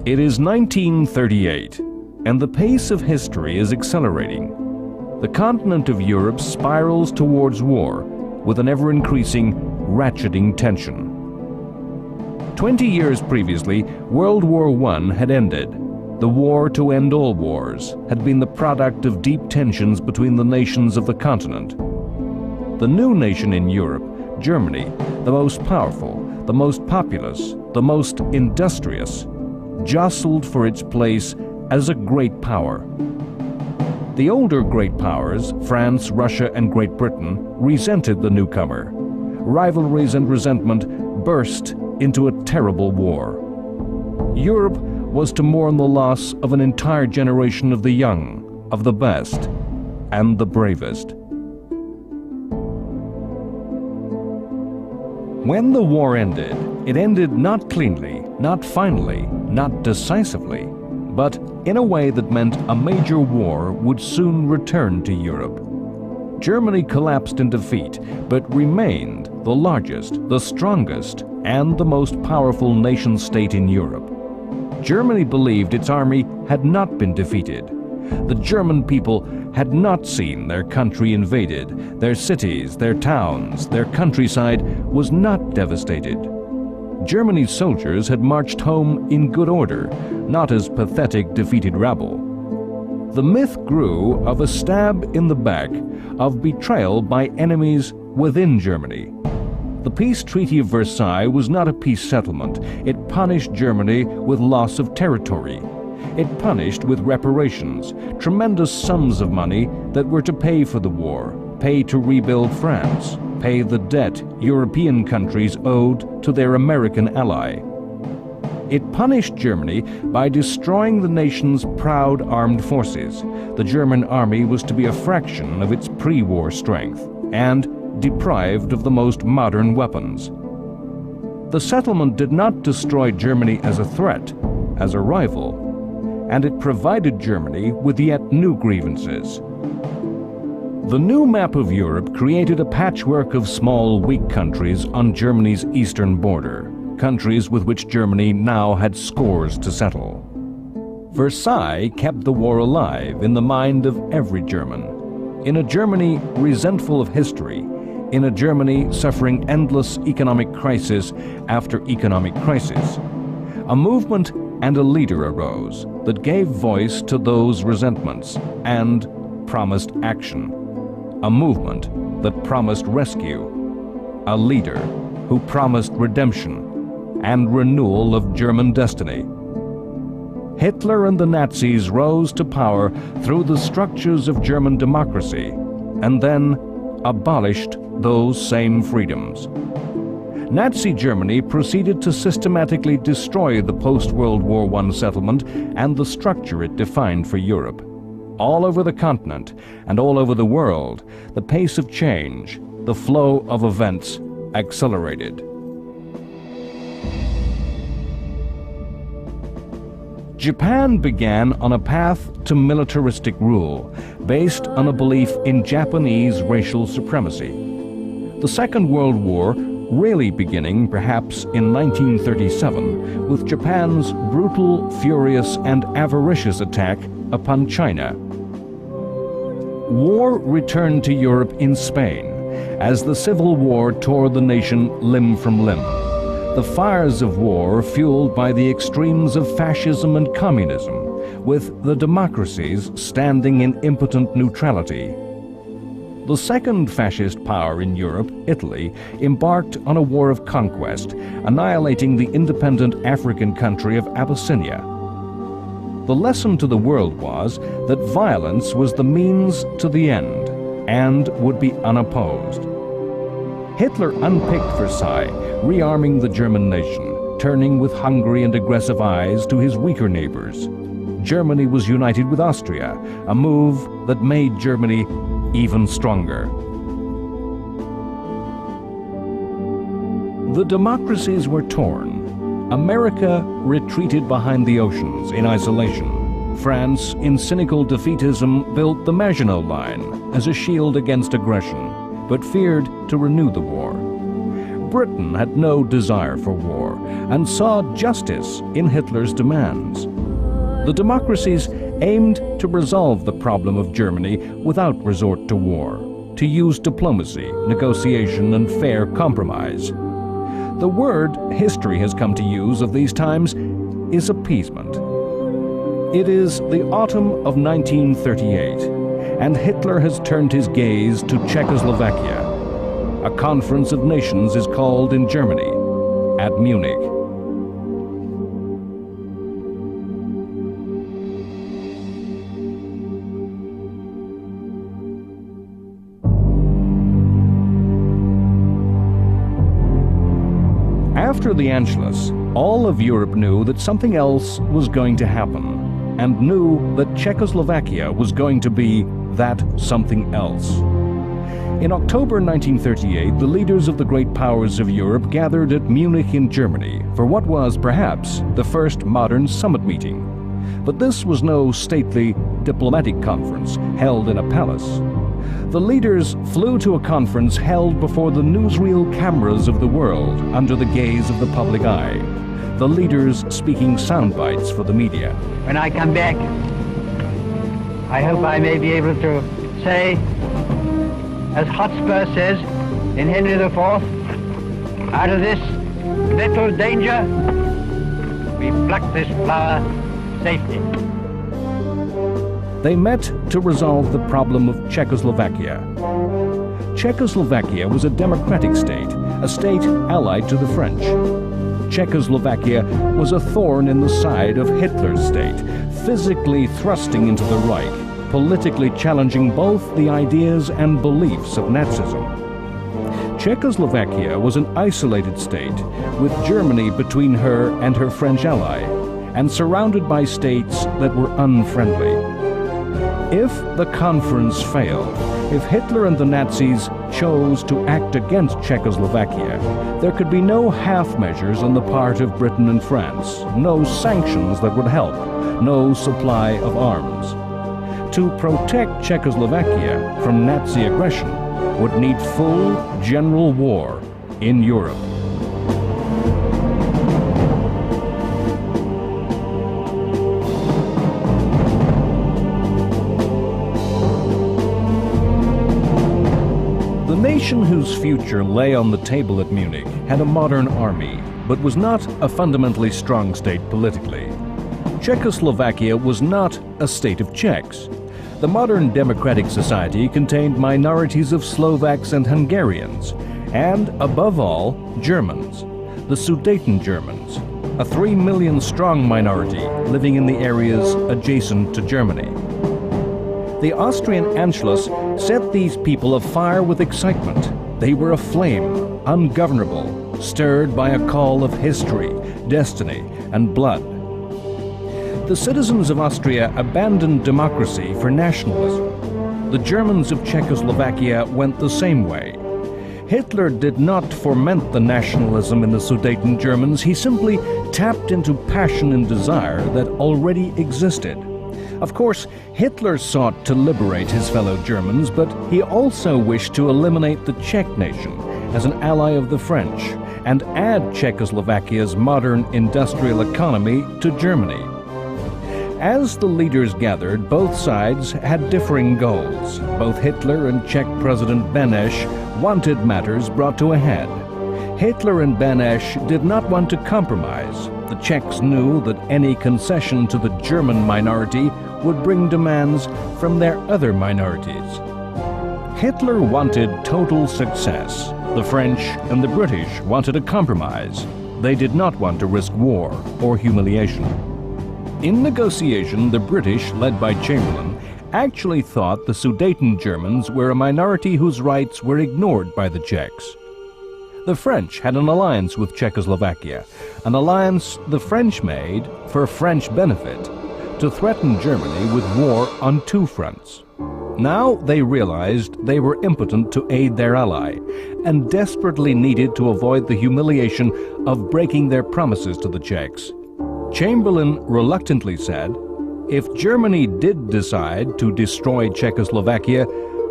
It is 1938, and the pace of history is accelerating. The continent of Europe spirals towards war, with an ever-increasing, ratcheting tension. 20 years previously, World War I had ended. The war to end all wars had been the product of deep tensions between the nations of the continent. The new nation in Europe, Germany, the most powerful, the most populous, the most industrious, jostled for its place as a great power. The older great powers, France, Russia, and Great Britain, resented the newcomer. Rivalries and resentment burst into a terrible war. Europe was to mourn the loss of an entire generation of the young, of the best, and the bravest. When the war ended, it ended not cleanly, not finally, not decisively, but in a way that meant a major war would soon return to Europe. Germany collapsed in defeat, but remained the largest, the strongest, and the most powerful nation-state in Europe. Germany believed its army had not been defeated. The German people had not seen their country invaded. Their cities, their towns, their countryside was not devastated. Germany's soldiers had marched home in good order, not as pathetic defeated rabble. The myth grew of a stab in the back, of betrayal by enemies within Germany. The peace treaty of Versailles was not a peace settlement. It punished Germany with loss of territory. It punished with reparations, tremendous sums of money that were to pay for the war, pay to rebuild France, pay the debt European countries owed to their American ally. It punished Germany by destroying the nation's proud armed forces. The German army was to be a fraction of its pre-war strength, and deprived of the most modern weapons. The settlement did not destroy Germany as a threat, as a rival, and it provided Germany with yet new grievances. The new map of Europe created a patchwork of small, weak countries on Germany's eastern border, countries with which Germany now had scores to settle. Versailles kept the war alive in the mind of every German. In a Germany resentful of history, in a Germany suffering endless economic crisis after economic crisis, a movement and a leader arose that gave voice to those resentments and promised action. A movement that promised rescue. A leader who promised redemption and renewal of German destiny. Hitler and the Nazis rose to power through the structures of German democracy and then abolished those same freedoms. Nazi Germany proceeded to systematically destroy the post-World War I settlement and the structure it defined for Europe. All over the continent and all over the world, the pace of change, the flow of events accelerated. Japan began on a path to militaristic rule, based on a belief in Japanese racial supremacy. The Second World War really beginning perhaps in 1937 with Japan's brutal, furious, and avaricious attack upon China. War returned to Europe in Spain as the Civil War tore the nation limb from limb. The fires of war fueled by the extremes of fascism and communism, with the democracies standing in impotent neutrality. The second fascist power in Europe, Italy, embarked on a war of conquest, annihilating the independent African country of Abyssinia. The lesson to the world was that violence was the means to the end and would be unopposed. Hitler unpicked Versailles, rearming the German nation, turning with hungry and aggressive eyes to his weaker neighbors. Germany was united with Austria, a move that made Germany even stronger. The democracies were torn. America retreated behind the oceans in isolation. France, in cynical defeatism, built the Maginot Line as a shield against aggression, but feared to renew the war. Britain had no desire for war and saw justice in Hitler's demands. The democracies aimed to resolve the problem of Germany without resort to war, to use diplomacy, negotiation, and fair compromise. The word history has come to use of these times is appeasement. It is the autumn of 1938, and Hitler has turned his gaze to Czechoslovakia. A conference of nations is called in Germany, at Munich. After the Anschluss, all of Europe knew that something else was going to happen, and knew that Czechoslovakia was going to be that something else. In October 1938, the leaders of the great powers of Europe gathered at Munich in Germany for what was, perhaps, the first modern summit meeting. But this was no stately diplomatic conference held in a palace. The leaders flew to a conference held before the newsreel cameras of the world under the gaze of the public eye. The leaders speaking sound bites for the media. When I come back, I hope I may be able to say, as Hotspur says in Henry IV, out of this little danger, we pluck this flower safely. They met to resolve the problem of Czechoslovakia. Czechoslovakia was a democratic state, a state allied to the French. Czechoslovakia was a thorn in the side of Hitler's state, physically thrusting into the Reich, politically challenging both the ideas and beliefs of Nazism. Czechoslovakia was an isolated state, with Germany between her and her French ally, and surrounded by states that were unfriendly. If the conference failed, if Hitler and the Nazis chose to act against Czechoslovakia, there could be no half measures on the part of Britain and France, no sanctions that would help, no supply of arms. To protect Czechoslovakia from Nazi aggression would need full general war in Europe. The nation whose future lay on the table at Munich had a modern army, but was not a fundamentally strong state politically. Czechoslovakia was not a state of Czechs. The modern democratic society contained minorities of Slovaks and Hungarians, and, above all, Germans, the Sudeten Germans, a 3 million strong minority living in the areas adjacent to Germany. The Austrian Anschluss set these people afire with excitement. They were aflame, ungovernable, stirred by a call of history, destiny, and blood. The citizens of Austria abandoned democracy for nationalism. The Germans of Czechoslovakia went the same way. Hitler did not foment the nationalism in the Sudeten Germans. He simply tapped into passion and desire that already existed. Of course, Hitler sought to liberate his fellow Germans, but he also wished to eliminate the Czech nation as an ally of the French and add Czechoslovakia's modern industrial economy to Germany. As the leaders gathered, both sides had differing goals. Both Hitler and Czech President Beneš wanted matters brought to a head. Hitler and Beneš did not want to compromise. The Czechs knew that any concession to the German minority would bring demands from their other minorities. Hitler wanted total success. The French and the British wanted a compromise. They did not want to risk war or humiliation. In negotiation, the British, led by Chamberlain, actually thought the Sudeten Germans were a minority whose rights were ignored by the Czechs. The French had an alliance with Czechoslovakia, an alliance the French made for French benefit, to threaten Germany with war on two fronts. Now they realized they were impotent to aid their ally, and desperately needed to avoid the humiliation of breaking their promises to the Czechs. Chamberlain reluctantly said, "If Germany did decide to destroy Czechoslovakia,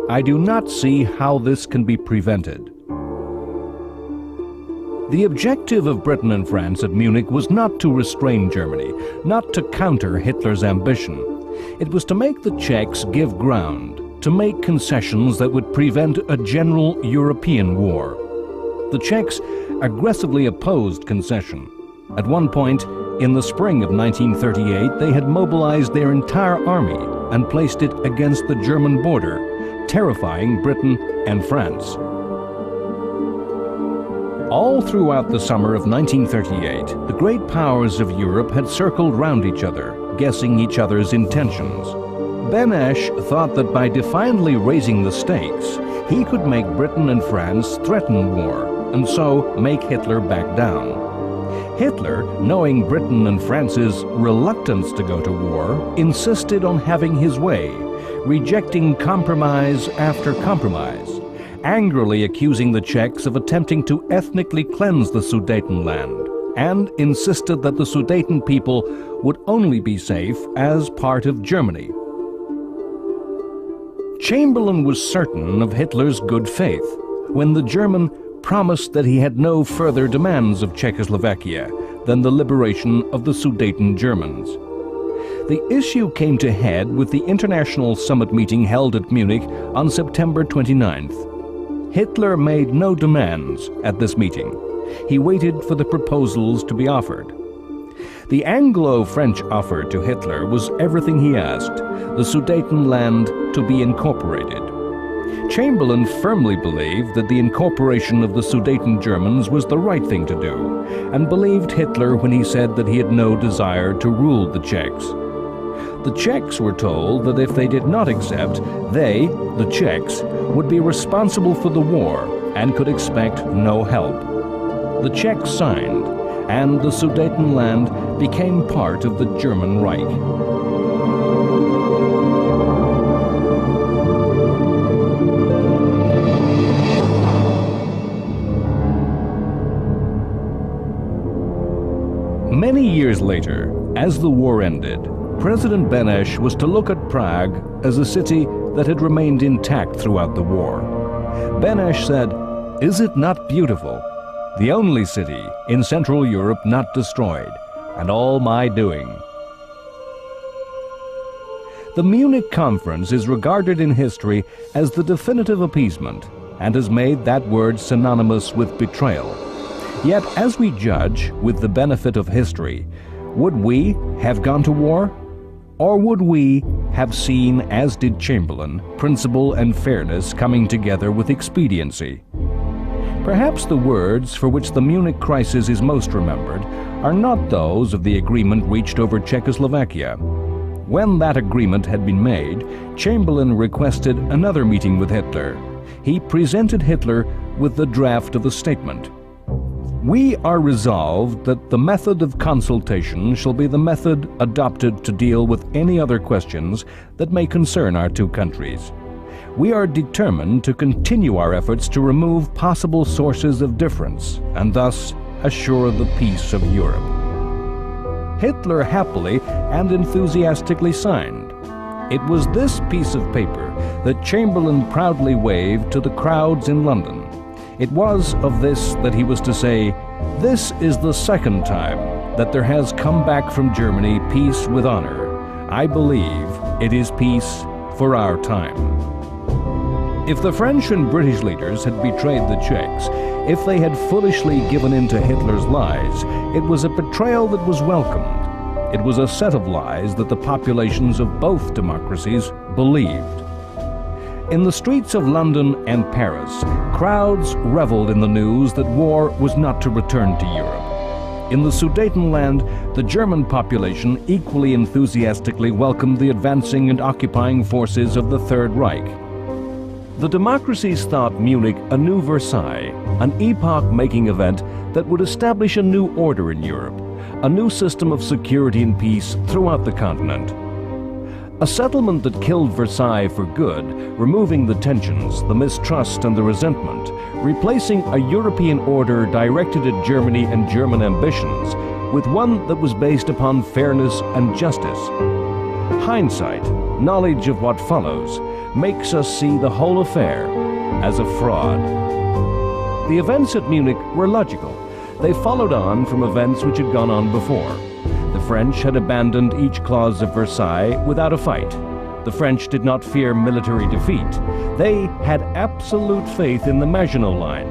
I do not see how this can be prevented." The objective of Britain and France at Munich was not to restrain Germany, not to counter Hitler's ambition. It was to make the Czechs give ground, to make concessions that would prevent a general European war. The Czechs aggressively opposed concession. At one point, in the spring of 1938, they had mobilized their entire army and placed it against the German border, terrifying Britain and France. All throughout the summer of 1938, the great powers of Europe had circled round each other, guessing each other's intentions. Benesch thought that by defiantly raising the stakes, he could make Britain and France threaten war, and so make Hitler back down. Hitler, knowing Britain and France's reluctance to go to war, insisted on having his way, rejecting compromise after compromise, angrily accusing the Czechs of attempting to ethnically cleanse the Sudetenland, and insisted that the Sudeten people would only be safe as part of Germany. Chamberlain was certain of Hitler's good faith when the German promised that he had no further demands of Czechoslovakia than the liberation of the Sudeten Germans. The issue came to head with the international summit meeting held at Munich on September 29th. Hitler made no demands at this meeting. He waited for the proposals to be offered. The Anglo-French offer to Hitler was everything he asked, the Sudetenland to be incorporated. Chamberlain firmly believed that the incorporation of the Sudeten Germans was the right thing to do, and believed Hitler when he said that he had no desire to rule the Czechs. The Czechs were told that if they did not accept, they, the Czechs, would be responsible for the war and could expect no help. The Czechs signed, and the Sudetenland became part of the German Reich. Many years later, as the war ended, President Benesch was to look at Prague as a city that had remained intact throughout the war. Benesch said, "Is it not beautiful? The only city in Central Europe not destroyed, and all my doing." The Munich Conference is regarded in history as the definitive appeasement, and has made that word synonymous with betrayal. Yet, as we judge with the benefit of history, would we have gone to war? Or would we have seen, as did Chamberlain, principle and fairness coming together with expediency? Perhaps the words for which the Munich crisis is most remembered are not those of the agreement reached over Czechoslovakia. When that agreement had been made, Chamberlain requested another meeting with Hitler. He presented Hitler with the draft of a statement. "We are resolved that the method of consultation shall be the method adopted to deal with any other questions that may concern our two countries. We are determined to continue our efforts to remove possible sources of difference and thus assure the peace of Europe." Hitler happily and enthusiastically signed. It was this piece of paper that Chamberlain proudly waved to the crowds in London. It was of this that he was to say, "This is the second time that there has come back from Germany peace with honor. I believe it is peace for our time." If the French and British leaders had betrayed the Czechs, if they had foolishly given in to Hitler's lies, it was a betrayal that was welcomed. It was a set of lies that the populations of both democracies believed. In the streets of London and Paris, crowds reveled in the news that war was not to return to Europe. In the Sudetenland, the German population equally enthusiastically welcomed the advancing and occupying forces of the Third Reich. The democracies thought Munich a new Versailles, an epoch-making event that would establish a new order in Europe, a new system of security and peace throughout the continent. A settlement that killed Versailles for good, removing the tensions, the mistrust and the resentment, replacing a European order directed at Germany and German ambitions with one that was based upon fairness and justice. Hindsight, knowledge of what follows, makes us see the whole affair as a fraud. The events at Munich were logical. They followed on from events which had gone on before. The French had abandoned each clause of Versailles without a fight. The French did not fear military defeat. They had absolute faith in the Maginot Line.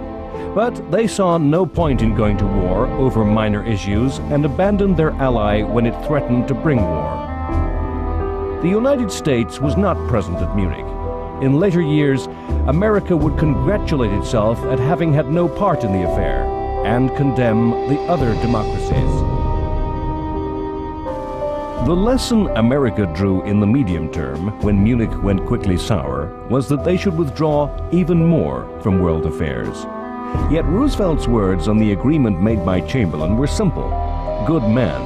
But they saw no point in going to war over minor issues and abandoned their ally when it threatened to bring war. The United States was not present at Munich. In later years, America would congratulate itself at having had no part in the affair and condemn the other democracies. The lesson America drew in the medium term, when Munich went quickly sour, was that they should withdraw even more from world affairs. Yet Roosevelt's words on the agreement made by Chamberlain were simple: good man.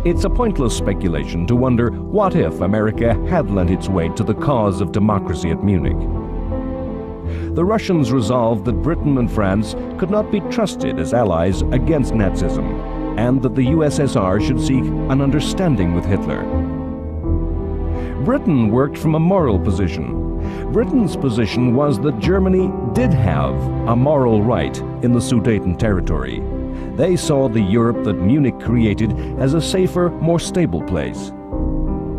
It's a pointless speculation to wonder what if America had lent its weight to the cause of democracy at Munich. The Russians resolved that Britain and France could not be trusted as allies against Nazism, and that the USSR should seek an understanding with Hitler. Britain worked from a moral position. Britain's position was that Germany did have a moral right in the Sudeten territory. They saw the Europe that Munich created as a safer, more stable place.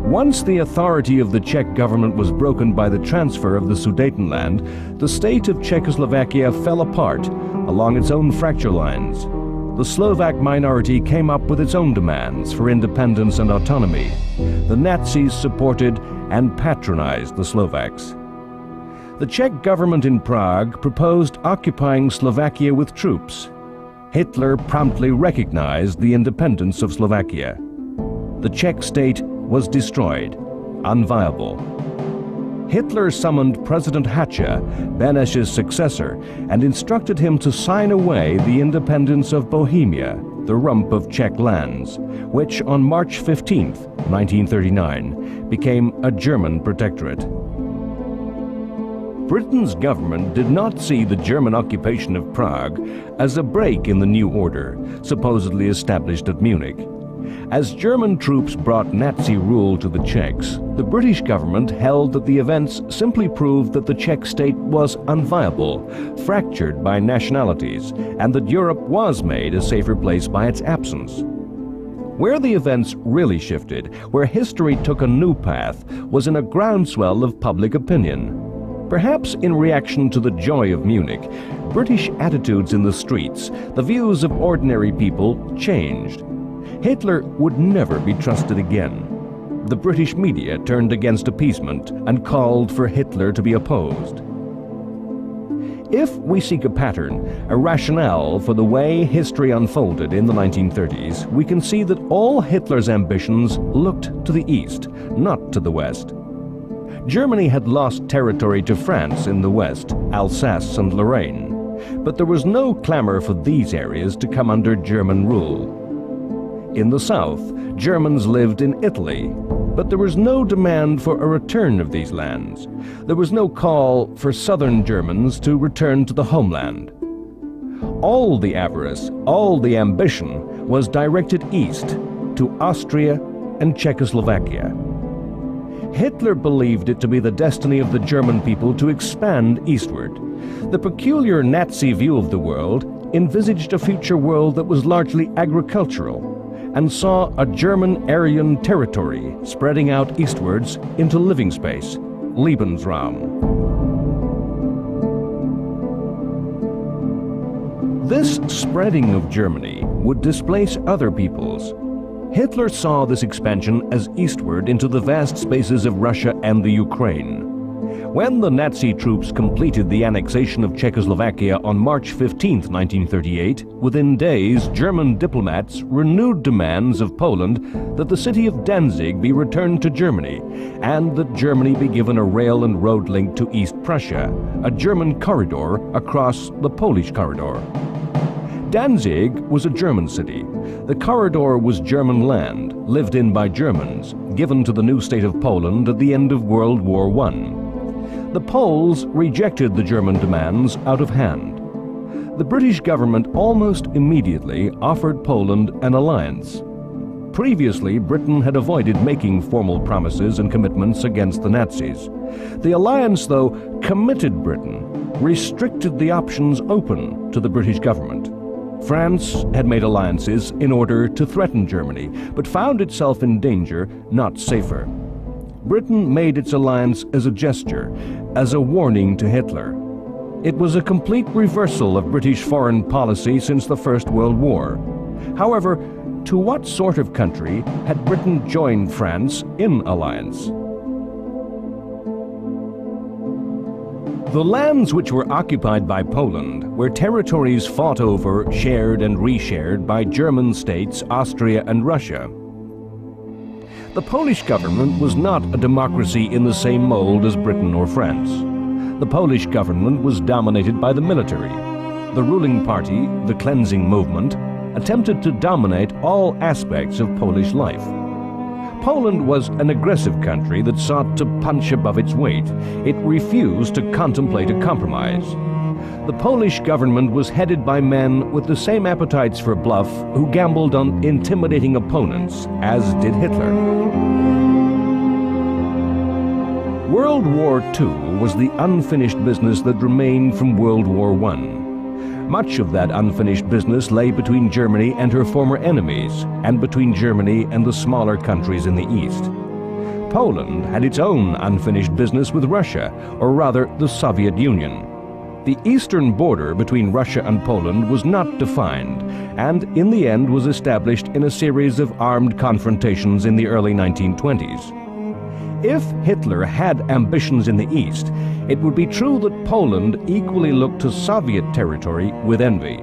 Once the authority of the Czech government was broken by the transfer of the Sudetenland, the state of Czechoslovakia fell apart along its own fracture lines. The Slovak minority came up with its own demands for independence and autonomy. The Nazis supported and patronized the Slovaks. The Czech government in Prague proposed occupying Slovakia with troops. Hitler promptly recognized the independence of Slovakia. The Czech state was destroyed, unviable. Hitler summoned President Hacha, Beneš's successor, and instructed him to sign away the independence of Bohemia, the rump of Czech lands, which on March 15, 1939, became a German protectorate. Britain's government did not see the German occupation of Prague as a break in the new order, supposedly established at Munich. As German troops brought Nazi rule to the Czechs, the British government held that the events simply proved that the Czech state was unviable, fractured by nationalities, and that Europe was made a safer place by its absence. Where the events really shifted, where history took a new path, was in a groundswell of public opinion. Perhaps in reaction to the joy of Munich, British attitudes in the streets, the views of ordinary people changed. Hitler would never be trusted again. The British media turned against appeasement and called for Hitler to be opposed. If we seek a pattern, a rationale for the way history unfolded in the 1930s, we can see that all Hitler's ambitions looked to the east, not to the west. Germany had lost territory to France in the west, Alsace and Lorraine, but there was no clamor for these areas to come under German rule. In the south, Germans lived in Italy, but there was no demand for a return of these lands. There was no call for southern Germans to return to the homeland. All the avarice, all the ambition was directed east to Austria and Czechoslovakia. Hitler believed it to be the destiny of the German people to expand eastward. The peculiar Nazi view of the world envisaged a future world that was largely agricultural and saw a German Aryan territory spreading out eastwards into living space, Lebensraum. This spreading of Germany would displace other peoples. Hitler saw this expansion as eastward into the vast spaces of Russia and the Ukraine. When the Nazi troops completed the annexation of Czechoslovakia on March 15, 1938, within days German diplomats renewed demands of Poland that the city of Danzig be returned to Germany, and that Germany be given a rail and road link to East Prussia, a German corridor across the Polish corridor. Danzig was a German city. The corridor was German land, lived in by Germans, given to the new state of Poland at the end of World War I. The Poles rejected the German demands out of hand. The British government almost immediately offered Poland an alliance. Previously, Britain had avoided making formal promises and commitments against the Nazis. The alliance, though, committed Britain, restricted the options open to the British government. France had made alliances in order to threaten Germany, but found itself in danger, not safer. Britain made its alliance as a gesture, as a warning to Hitler. It was a complete reversal of British foreign policy since the First World War. However, to what sort of country had Britain joined France in alliance? The lands which were occupied by Poland were territories fought over, shared and reshared by German states, Austria and Russia. The Polish government was not a democracy in the same mold as Britain or France. The Polish government was dominated by the military. The ruling party, the cleansing movement, attempted to dominate all aspects of Polish life. Poland was an aggressive country that sought to punch above its weight. It refused to contemplate a compromise. The Polish government was headed by men with the same appetites for bluff who gambled on intimidating opponents, as did Hitler. World War II was the unfinished business that remained from World War I. Much of that unfinished business lay between Germany and her former enemies, and between Germany and the smaller countries in the East. Poland had its own unfinished business with Russia, or rather the Soviet Union. The eastern border between Russia and Poland was not defined, and in the end was established in a series of armed confrontations in the early 1920s. If Hitler had ambitions in the East, it would be true that Poland equally looked to Soviet territory with envy.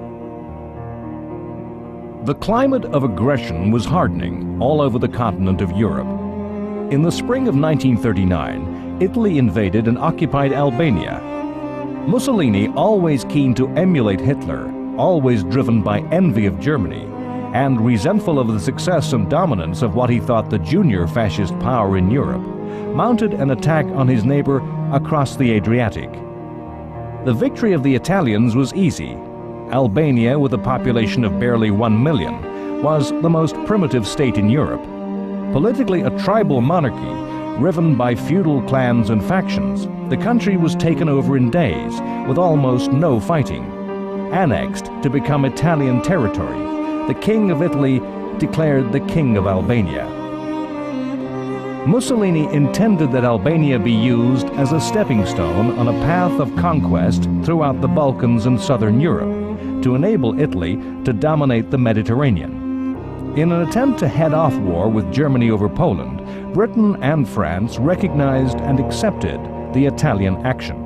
The climate of aggression was hardening all over the continent of Europe. In the spring of 1939, Italy invaded and occupied Albania. Mussolini, always keen to emulate Hitler, always driven by envy of Germany, and resentful of the success and dominance of what he thought the junior fascist power in Europe, mounted an attack on his neighbor across the Adriatic. The victory of the Italians was easy. Albania, with a population of barely 1 million, was the most primitive state in Europe. Politically a tribal monarchy, riven by feudal clans and factions, the country was taken over in days, with almost no fighting. Annexed to become Italian territory, the King of Italy declared the King of Albania. Mussolini intended that Albania be used as a stepping stone on a path of conquest throughout the Balkans and southern Europe, to enable Italy to dominate the Mediterranean. In an attempt to head off war with Germany over Poland, Britain and France recognized and accepted the Italian action.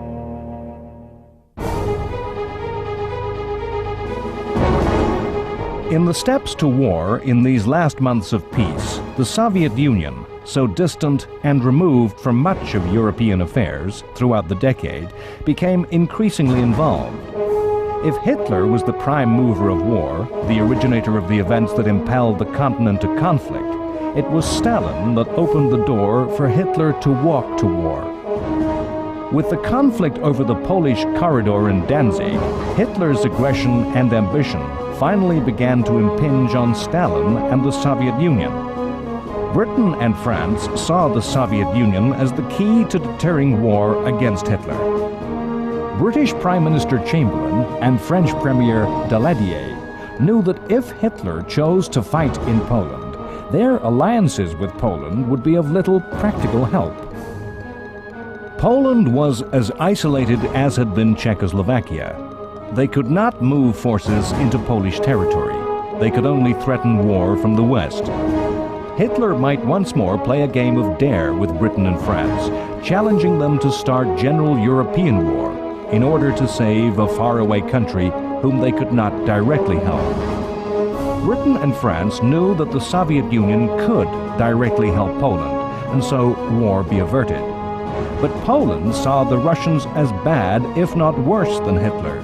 In the steps to war in these last months of peace, the Soviet Union, so distant and removed from much of European affairs throughout the decade, became increasingly involved. If Hitler was the prime mover of war, the originator of the events that impelled the continent to conflict, it was Stalin that opened the door for Hitler to walk to war. With the conflict over the Polish corridor in Danzig, Hitler's aggression and ambition finally began to impinge on Stalin and the Soviet Union. Britain and France saw the Soviet Union as the key to deterring war against Hitler. British Prime Minister Chamberlain and French Premier Daladier knew that if Hitler chose to fight in Poland, their alliances with Poland would be of little practical help. Poland was as isolated as had been Czechoslovakia. They could not move forces into Polish territory. They could only threaten war from the west. Hitler might once more play a game of dare with Britain and France, challenging them to start general European war in order to save a faraway country whom they could not directly help. Britain and France knew that the Soviet Union could directly help Poland, and so war be averted. But Poland saw the Russians as bad, if not worse, than Hitler.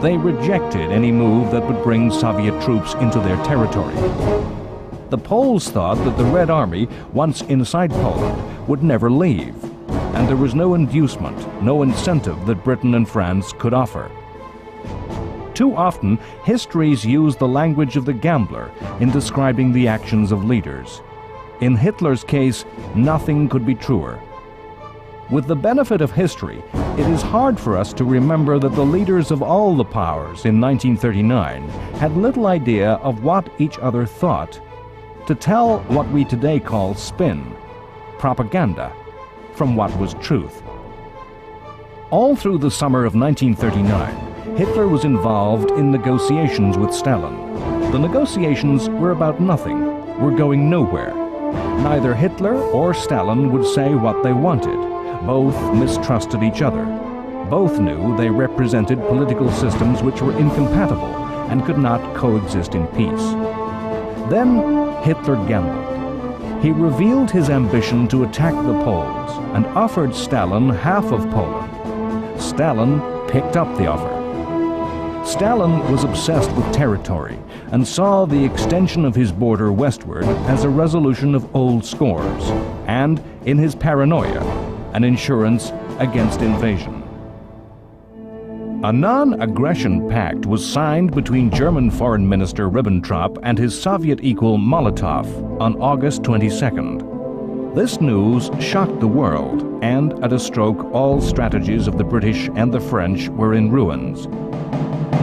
They rejected any move that would bring Soviet troops into their territory. The Poles thought that the Red Army, once inside Poland, would never leave, and there was no inducement, no incentive that Britain and France could offer. Too often, histories use the language of the gambler in describing the actions of leaders. In Hitler's case, nothing could be truer. With the benefit of history, it is hard for us to remember that the leaders of all the powers in 1939 had little idea of what each other thought. To tell what we today call spin, propaganda, from what was truth. All through the summer of 1939, Hitler was involved in negotiations with Stalin. The negotiations were about nothing, were going nowhere. Neither Hitler or Stalin would say what they wanted. Both mistrusted each other. Both knew they represented political systems which were incompatible and could not coexist in peace. Then Hitler gambled. He revealed his ambition to attack the Poles and offered Stalin half of Poland. Stalin picked up the offer. Stalin was obsessed with territory and saw the extension of his border westward as a resolution of old scores and, in his paranoia, an insurance against invasion. A non-aggression pact was signed between German Foreign Minister Ribbentrop and his Soviet equal Molotov on August 22nd. This news shocked the world, and at a stroke all strategies of the British and the French were in ruins.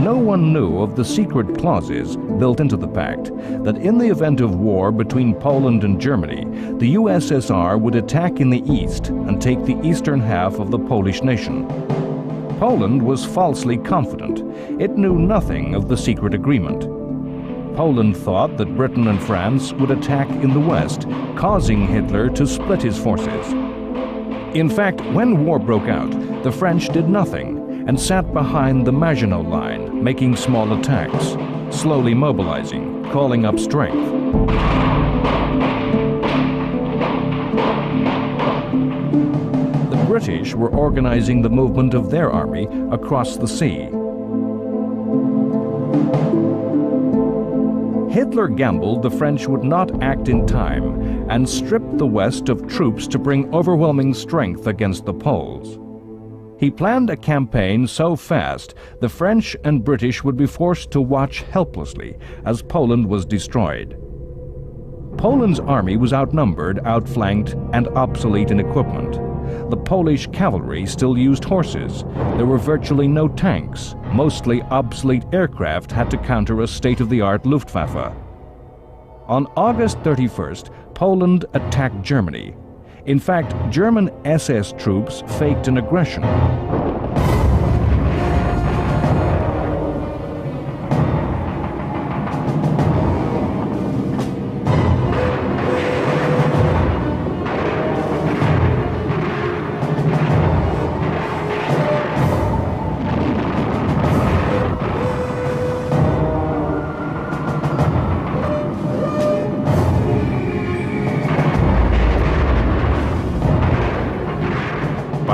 No one knew of the secret clauses built into the pact that in the event of war between Poland and Germany, the USSR would attack in the east and take the eastern half of the Polish nation. Poland was falsely confident. It knew nothing of the secret agreement. Poland thought that Britain and France would attack in the west, causing Hitler to split his forces. In fact, when war broke out, the French did nothing and sat behind the Maginot Line, making small attacks, slowly mobilizing, calling up strength. The British were organizing the movement of their army across the sea. Hitler gambled the French would not act in time and stripped the West of troops to bring overwhelming strength against the Poles. He planned a campaign so fast the French and British would be forced to watch helplessly as Poland was destroyed. Poland's army was outnumbered, outflanked, and obsolete in equipment. The Polish cavalry still used horses. There were virtually no tanks. Mostly obsolete aircraft had to counter a state-of-the-art Luftwaffe. On August 31st, Poland attacked Germany. In fact, German SS troops faked an aggression.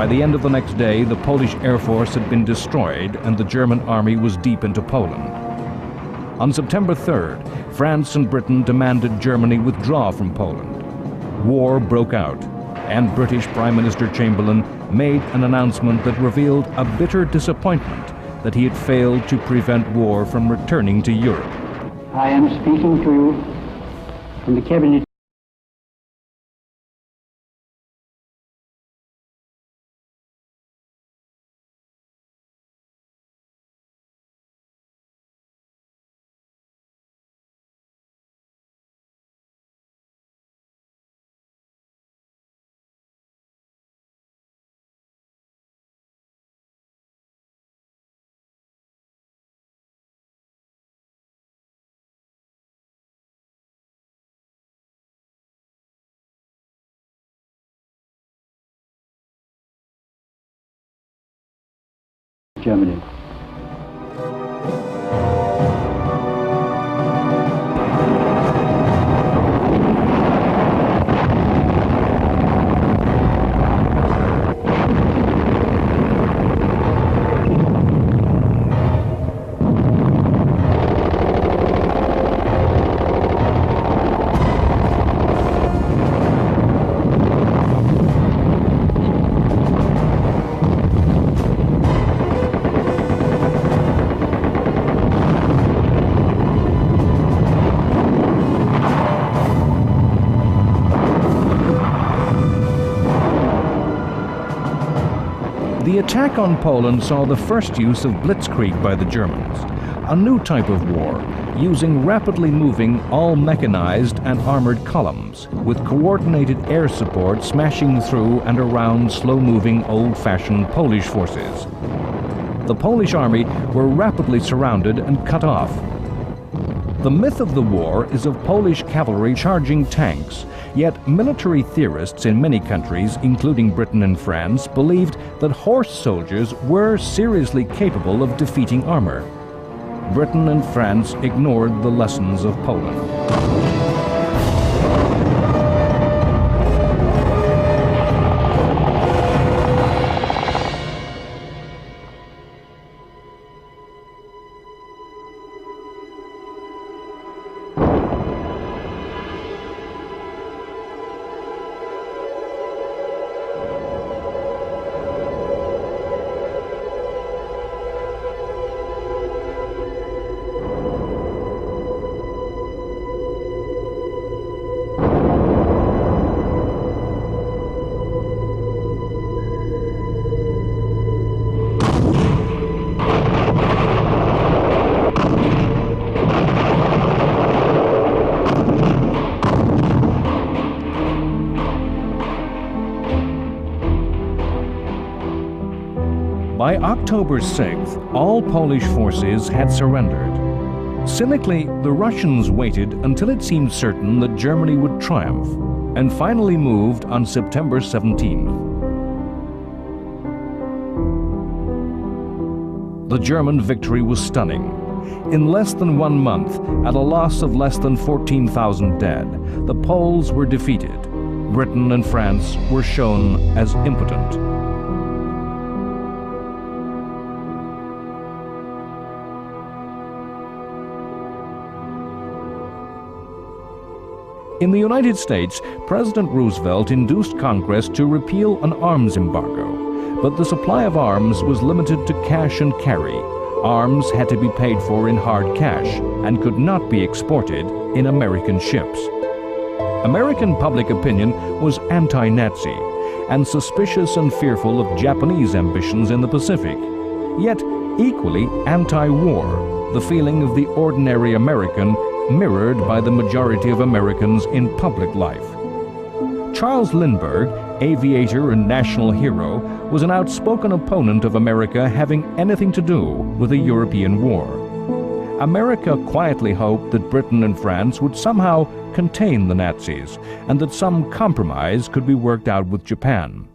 By the end of the next day, the Polish Air Force had been destroyed and the German army was deep into Poland. On September 3rd, France and Britain demanded Germany withdraw from Poland. War broke out, and British Prime Minister Chamberlain made an announcement that revealed a bitter disappointment that he had failed to prevent war from returning to Europe. I am speaking to you from the Cabinet. Germany. The attack on Poland saw the first use of blitzkrieg by the Germans, a new type of war, using rapidly moving, all-mechanized and armored columns, with coordinated air support smashing through and around slow-moving, old-fashioned Polish forces. The Polish army were rapidly surrounded and cut off. The myth of the war is of Polish cavalry charging tanks, yet military theorists in many countries, including Britain and France, believed that horse soldiers were seriously capable of defeating armor. Britain and France ignored the lessons of Poland. By October 6th, all Polish forces had surrendered. Cynically, the Russians waited until it seemed certain that Germany would triumph, and finally moved on September 17th. The German victory was stunning. In less than 1 month, at a loss of less than 14,000 dead, the Poles were defeated. Britain and France were shown as impotent. In the United States, President Roosevelt induced Congress to repeal an arms embargo, but the supply of arms was limited to cash and carry. Arms had to be paid for in hard cash and could not be exported in American ships. American public opinion was anti-Nazi and suspicious and fearful of Japanese ambitions in the Pacific, yet equally anti-war, the feeling of the ordinary American mirrored by the majority of Americans in public life. Charles Lindbergh, aviator and national hero, was an outspoken opponent of America having anything to do with a European war. America quietly hoped that Britain and France would somehow contain the Nazis and that some compromise could be worked out with Japan.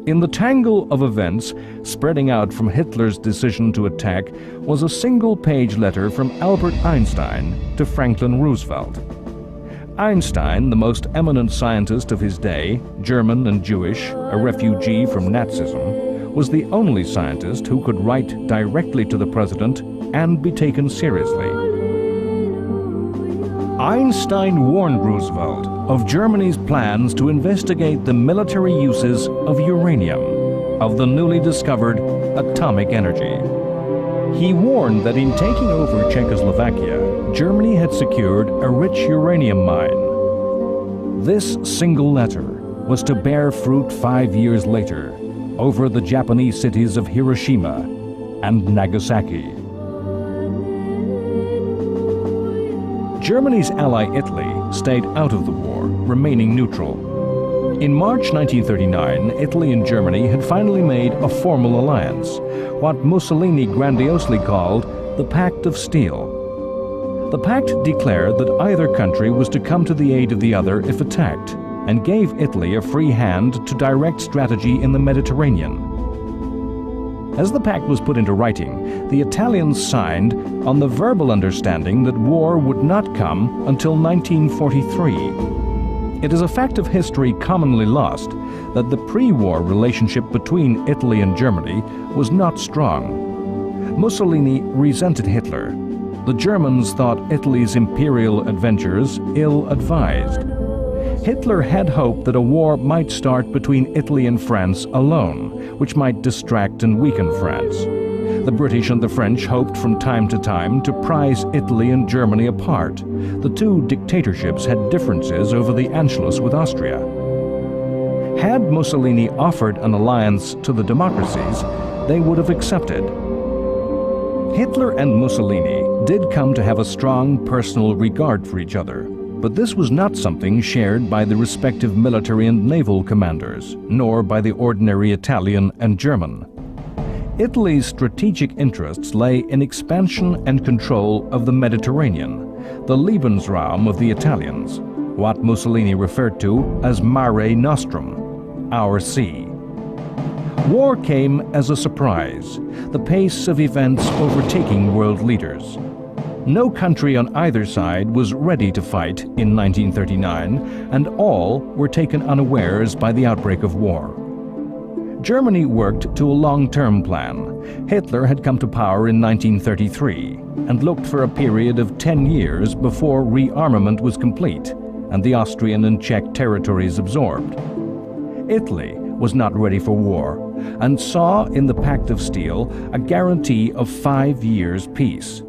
In the tangle of events spreading out from Hitler's decision to attack was a single-page letter from Albert Einstein to Franklin Roosevelt. Einstein, the most eminent scientist of his day, German and Jewish, a refugee from Nazism, was the only scientist who could write directly to the president and be taken seriously. Einstein warned Roosevelt of Germany's plans to investigate the military uses of uranium, of the newly discovered atomic energy. He warned that in taking over Czechoslovakia, Germany had secured a rich uranium mine. This single letter was to bear fruit 5 years later over the Japanese cities of Hiroshima and Nagasaki. Germany's ally Italy stayed out of the war, remaining neutral. In March 1939, Italy and Germany had finally made a formal alliance, what Mussolini grandiosely called the Pact of Steel. The pact declared that either country was to come to the aid of the other if attacked, and gave Italy a free hand to direct strategy in the Mediterranean. As the pact was put into writing, the Italians signed on the verbal understanding that war would not come until 1943. It is a fact of history commonly lost that the pre-war relationship between Italy and Germany was not strong. Mussolini resented Hitler. The Germans thought Italy's imperial adventures ill-advised. Hitler had hoped that a war might start between Italy and France alone, which might distract and weaken France. The British and the French hoped from time to time to prize Italy and Germany apart. The two dictatorships had differences over the Anschluss with Austria. Had Mussolini offered an alliance to the democracies, they would have accepted. Hitler and Mussolini did come to have a strong personal regard for each other, but this was not something shared by the respective military and naval commanders, nor by the ordinary Italian and German. Italy's strategic interests lay in expansion and control of the Mediterranean, the Lebensraum of the Italians, what Mussolini referred to as Mare Nostrum, our sea. War came as a surprise, the pace of events overtaking world leaders. No country on either side was ready to fight in 1939, and all were taken unawares by the outbreak of war. Germany worked to a long-term plan. Hitler had come to power in 1933 and looked for a period of 10 years before rearmament was complete and the Austrian and Czech territories absorbed. Italy was not ready for war and saw in the Pact of Steel a guarantee of 5 years' peace.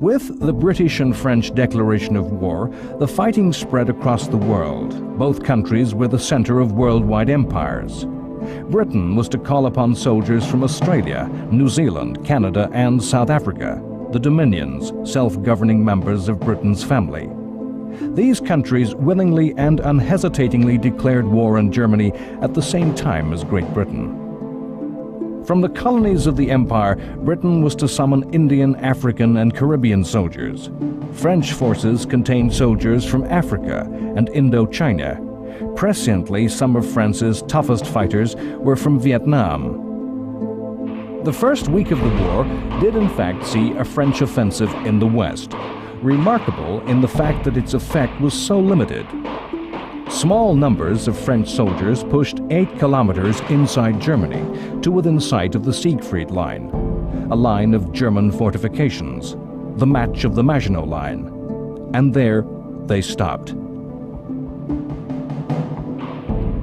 With the British and French declaration of war, the fighting spread across the world. Both countries were the center of worldwide empires. Britain was to call upon soldiers from Australia, New Zealand, Canada, and South Africa, the Dominions, self-governing members of Britain's family. These countries willingly and unhesitatingly declared war on Germany at the same time as Great Britain. From the colonies of the empire, Britain was to summon Indian, African, and Caribbean soldiers. French forces contained soldiers from Africa and Indochina. Presciently, some of France's toughest fighters were from Vietnam. The first week of the war did in fact see a French offensive in the west, remarkable in the fact that its effect was so limited. Small numbers of French soldiers pushed 8 kilometers inside Germany to within sight of the Siegfried Line, a line of German fortifications, the match of the Maginot Line, and there they stopped.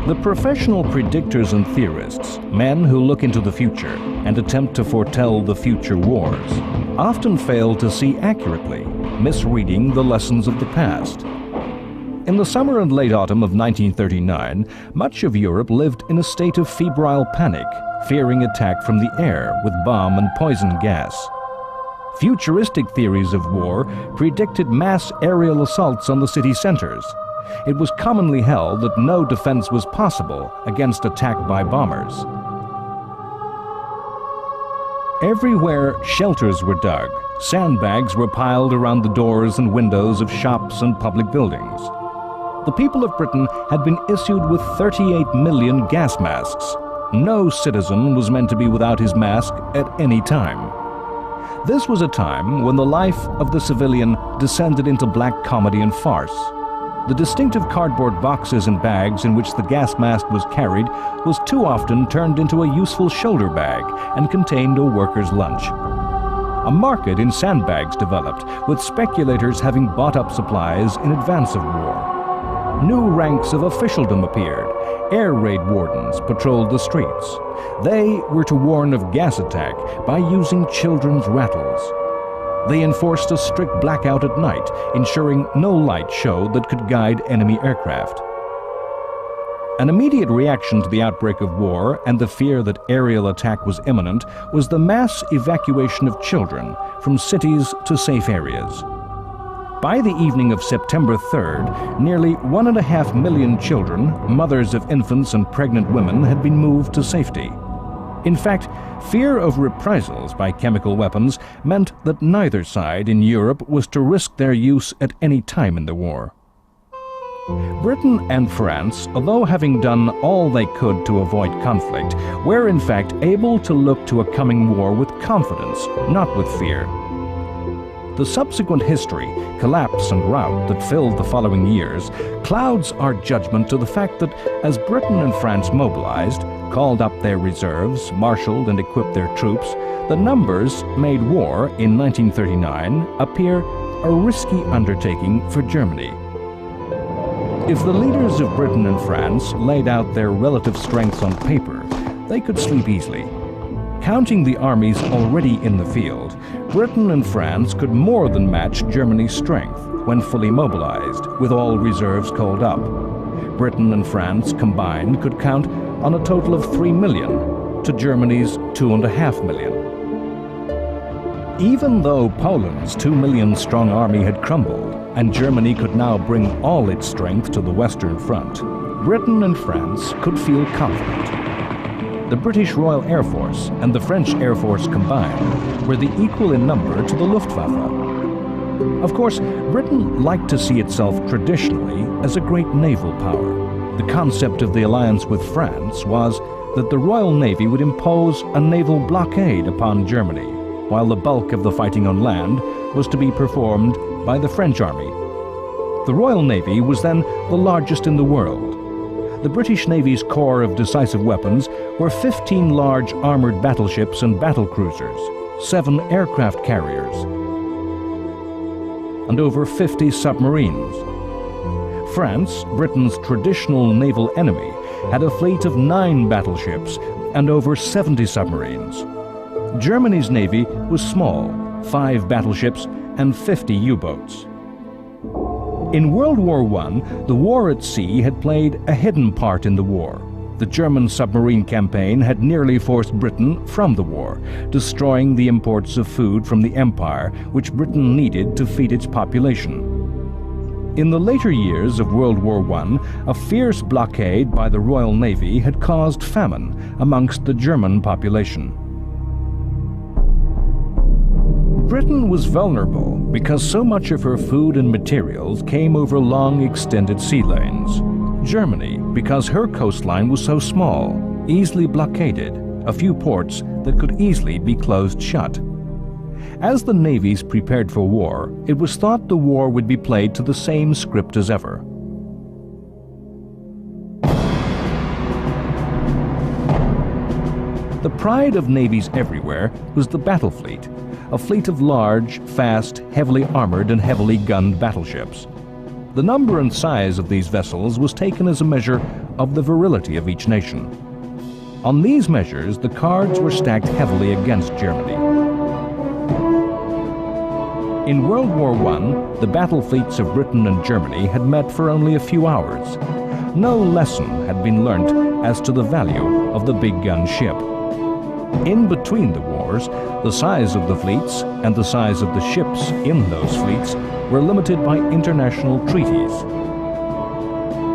The professional predictors and theorists, men who look into the future and attempt to foretell the future wars, often fail to see accurately, misreading the lessons of the past. In the summer and late autumn of 1939, much of Europe lived in a state of febrile panic, fearing attack from the air with bomb and poison gas. Futuristic theories of war predicted mass aerial assaults on the city centers. It was commonly held that no defense was possible against attack by bombers. Everywhere shelters were dug, sandbags were piled around the doors and windows of shops and public buildings. The people of Britain had been issued with 38 million gas masks. No citizen was meant to be without his mask at any time. This was a time when the life of the civilian descended into black comedy and farce. The distinctive cardboard boxes and bags in which the gas mask was carried was too often turned into a useful shoulder bag and contained a worker's lunch. A market in sandbags developed, with speculators having bought up supplies in advance of war. New ranks of officialdom appeared. Air raid wardens patrolled the streets. They were to warn of gas attack by using children's rattles. They enforced a strict blackout at night, ensuring no light show that could guide enemy aircraft. An immediate reaction to the outbreak of war and the fear that aerial attack was imminent was the mass evacuation of children from cities to safe areas. By the evening of September 3rd, nearly 1.5 million children, mothers of infants and pregnant women, had been moved to safety. In fact, fear of reprisals by chemical weapons meant that neither side in Europe was to risk their use at any time in the war. Britain and France, although having done all they could to avoid conflict, were in fact able to look to a coming war with confidence, not with fear. The subsequent history, collapse and rout that filled the following years clouds our judgment to the fact that as Britain and France mobilized, called up their reserves, marshaled and equipped their troops, the numbers made war in 1939 appear a risky undertaking for Germany. If the leaders of Britain and France laid out their relative strengths on paper, they could sleep easily. Counting the armies already in the field, Britain and France could more than match Germany's strength, when fully mobilized, with all reserves called up. Britain and France combined could count on a total of 3 million to Germany's 2.5 million. Even though Poland's 2 million strong army had crumbled and Germany could now bring all its strength to the Western Front, Britain and France could feel confident. The British Royal Air Force and the French Air Force combined were the equal in number to the Luftwaffe. Of course, Britain liked to see itself traditionally as a great naval power. The concept of the alliance with France was that the Royal Navy would impose a naval blockade upon Germany, while the bulk of the fighting on land was to be performed by the French army. The Royal Navy was then the largest in the world. The British Navy's core of decisive weapons were 15 large armored battleships and battlecruisers, 7 aircraft carriers, and over 50 submarines. France, Britain's traditional naval enemy, had a fleet of 9 battleships and over 70 submarines. Germany's navy was small, 5 battleships and 50 U-boats. In World War I, the war at sea had played a hidden part in the war. The German submarine campaign had nearly forced Britain from the war, destroying the imports of food from the empire, which Britain needed to feed its population. In the later years of World War I, a fierce blockade by the Royal Navy had caused famine amongst the German population. Britain was vulnerable because so much of her food and materials came over long, extended sea lanes. Germany, because her coastline was so small, easily blockaded a few ports that could easily be closed shut. As the navies prepared for war, it was thought the war would be played to the same script as ever. The pride of navies everywhere was the battle fleet, a fleet of large, fast, heavily armored and heavily gunned battleships. The number and size of these vessels was taken as a measure of the virility of each nation. On these measures, the cards were stacked heavily against Germany. In World War I, the battle fleets of Britain and Germany had met for only a few hours. No lesson had been learnt as to the value of the big gun ship. In between the wars, the size of the fleets and the size of the ships in those fleets were limited by international treaties.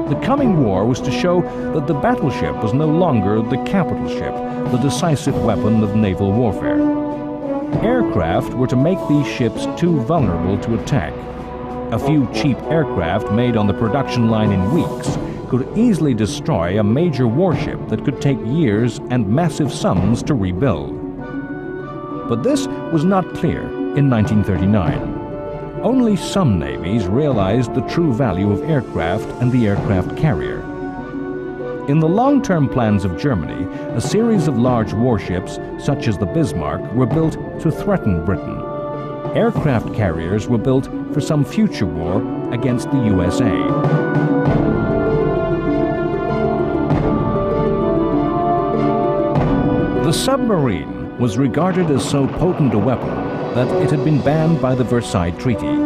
The coming war was to show that the battleship was no longer the capital ship, the decisive weapon of naval warfare. Aircraft were to make these ships too vulnerable to attack. A few cheap aircraft made on the production line in weeks could easily destroy a major warship that could take years and massive sums to rebuild. But this was not clear in 1939. Only some navies realized the true value of aircraft and the aircraft carrier. In the long-term plans of Germany, a series of large warships, such as the Bismarck, were built to threaten Britain. Aircraft carriers were built for some future war against the USA. The submarine was regarded as so potent a weapon that it had been banned by the Versailles Treaty.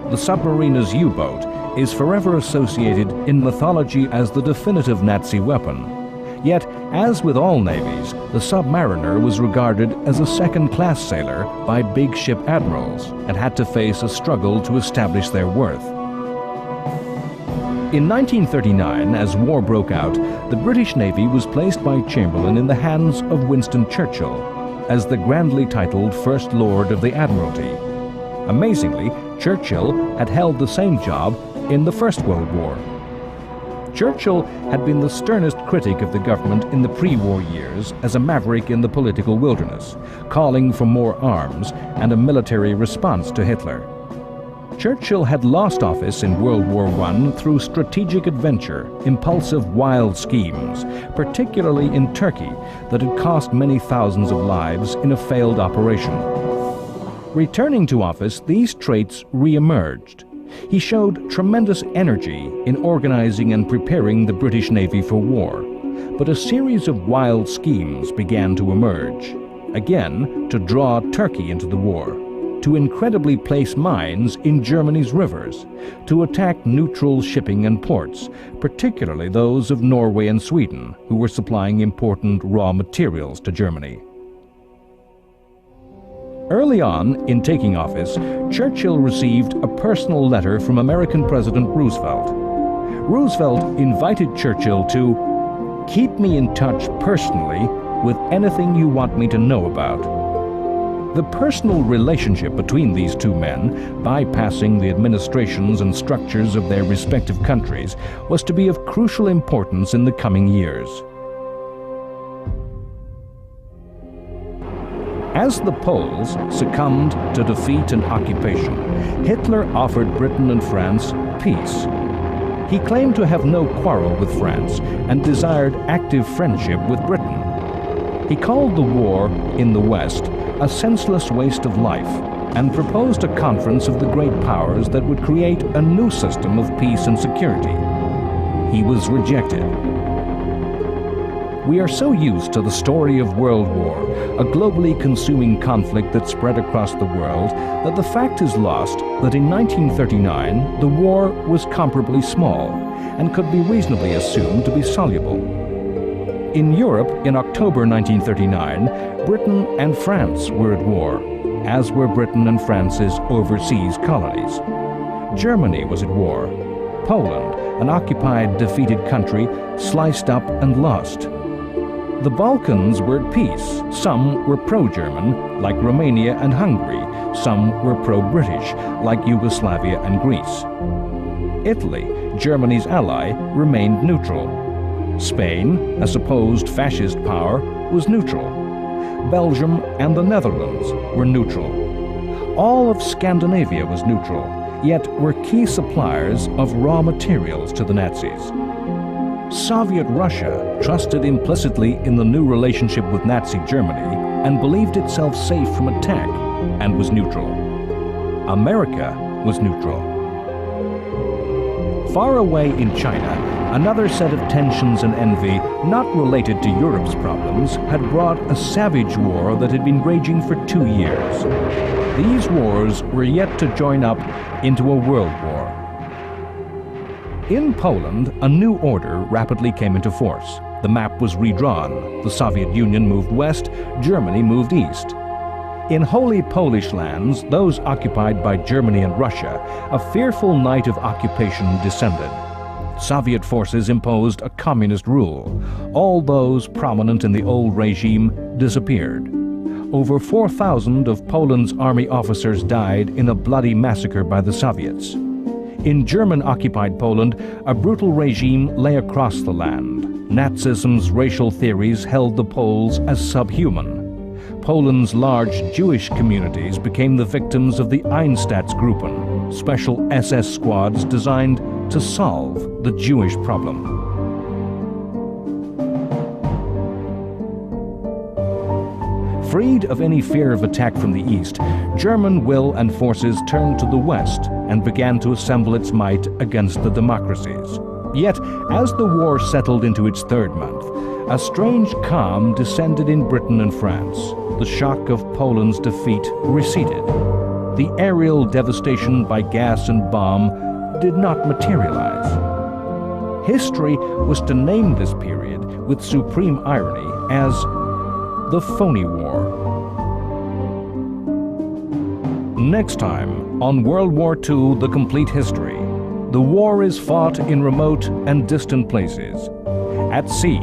The submarine as U-boat is forever associated in mythology as the definitive Nazi weapon. Yet, as with all navies, the submariner was regarded as a second-class sailor by big ship admirals and had to face a struggle to establish their worth. In 1939, as war broke out, the British Navy was placed by Chamberlain in the hands of Winston Churchill as the grandly titled First Lord of the Admiralty. Amazingly, Churchill had held the same job in the First World War. Churchill had been the sternest critic of the government in the pre-war years as a maverick in the political wilderness, calling for more arms and a military response to Hitler. Churchill had lost office in World War I through strategic adventure, impulsive, wild schemes, particularly in Turkey, that had cost many thousands of lives in a failed operation. Returning to office, these traits re-emerged. He showed tremendous energy in organizing and preparing the British Navy for war, but a series of wild schemes began to emerge, again to draw Turkey into the war. to incredibly place mines in Germany's rivers, to attack neutral shipping and ports, particularly those of Norway and Sweden, who were supplying important raw materials to Germany. Early on, in taking office, Churchill received a personal letter from American President Roosevelt. Roosevelt invited Churchill to keep me in touch personally with anything you want me to know about. The personal relationship between these two men, bypassing the administrations and structures of their respective countries, was to be of crucial importance in the coming years. As the Poles succumbed to defeat and occupation, Hitler offered Britain and France peace. He claimed to have no quarrel with France and desired active friendship with Britain. He called the war in the West a senseless waste of life and proposed a conference of the great powers that would create a new system of peace and security. He was rejected. We are so used to the story of World War, a globally consuming conflict that spread across the world, that the fact is lost that in 1939 the war was comparably small and could be reasonably assumed to be soluble. In Europe, in October 1939, Britain and France were at war, as were Britain and France's overseas colonies. Germany was at war. Poland, an occupied, defeated country, sliced up and lost. The Balkans were at peace. Some were pro-German, like Romania and Hungary. Some were pro-British, like Yugoslavia and Greece. Italy, Germany's ally, remained neutral. Spain, a supposed fascist power, was neutral. Belgium and the Netherlands were neutral. All of Scandinavia was neutral, yet were key suppliers of raw materials to the Nazis. Soviet Russia trusted implicitly in the new relationship with Nazi Germany and believed itself safe from attack and was neutral. America was neutral. Far away in China, another set of tensions and envy, not related to Europe's problems, had brought a savage war that had been raging for 2 years. These wars were yet to join up into a world war. In Poland, a new order rapidly came into force. The map was redrawn. The Soviet Union moved west, Germany moved east. In holy Polish lands, those occupied by Germany and Russia, a fearful night of occupation descended. Soviet forces imposed a communist rule. All those prominent in the old regime disappeared. Over 4,000 of Poland's army officers died in a bloody massacre by the Soviets. In German-occupied Poland, a brutal regime lay across the land. Nazism's racial theories held the Poles as subhuman. Poland's large Jewish communities became the victims of the Einsatzgruppen, special SS squads designed to solve the Jewish problem. Freed of any fear of attack from the east, German will and forces turned to the west and began to assemble its might against the democracies. Yet, as the war settled into its third month, a strange calm descended in Britain and France. The shock of Poland's defeat receded. The aerial devastation by gas and bomb did not materialize. History was to name this period, with supreme irony, as the Phony War. Next time, on World War II, The Complete History, the war is fought in remote and distant places. At sea,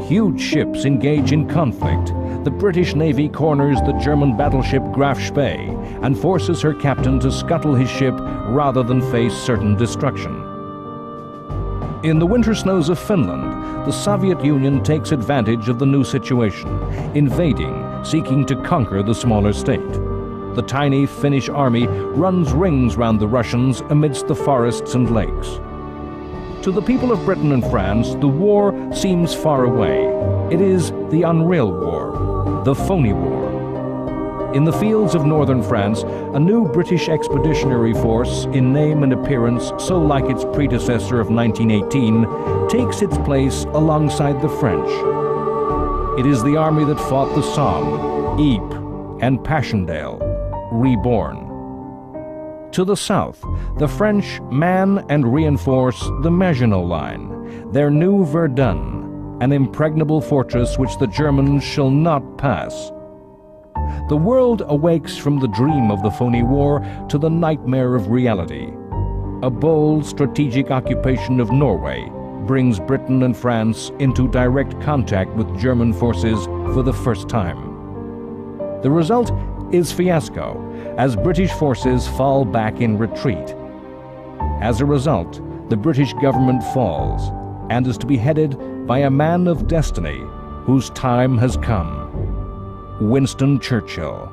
huge ships engage in conflict. The British Navy corners the German battleship Graf Spee and forces her captain to scuttle his ship rather than face certain destruction. In the winter snows of Finland, the Soviet Union takes advantage of the new situation, invading, seeking to conquer the smaller state. The tiny Finnish army runs rings round the Russians amidst the forests and lakes. To the people of Britain and France, the war seems far away. It is the unreal war, the phony war. In the fields of northern France, a new British expeditionary force, in name and appearance so like its predecessor of 1918, takes its place alongside the French. It is the army that fought the Somme, Ypres, and Passchendaele, reborn. To the south, the French man and reinforce the Maginot Line, their new Verdun, an impregnable fortress which the Germans shall not pass. The world awakes from the dream of the phony war to the nightmare of reality. A bold strategic occupation of Norway brings Britain and France into direct contact with German forces for the first time. The result is fiasco, as British forces fall back in retreat. As a result, the British government falls and is to be headed by a man of destiny whose time has come, Winston Churchill.